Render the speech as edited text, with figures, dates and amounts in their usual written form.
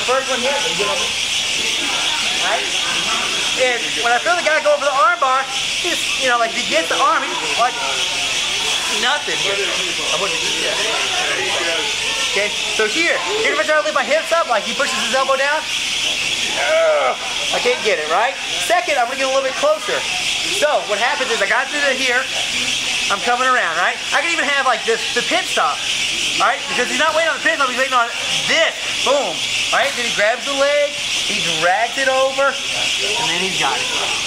first one hit, right? And when I feel the guy go over the arm bar, he just, you know, like if he gets the arm, he's like nothing here. Okay, so here if I try to lift my hips up, like he pushes his elbow down, I can't get it, right? Second, I'm gonna get a little bit closer. So what happens is I got through to here, I'm coming around, right? I can even have like this, the pit stop, right? Because he's not waiting on the pit stop, he's waiting on this, boom, right? Then he grabs the leg, he drags it over, and then he's got it.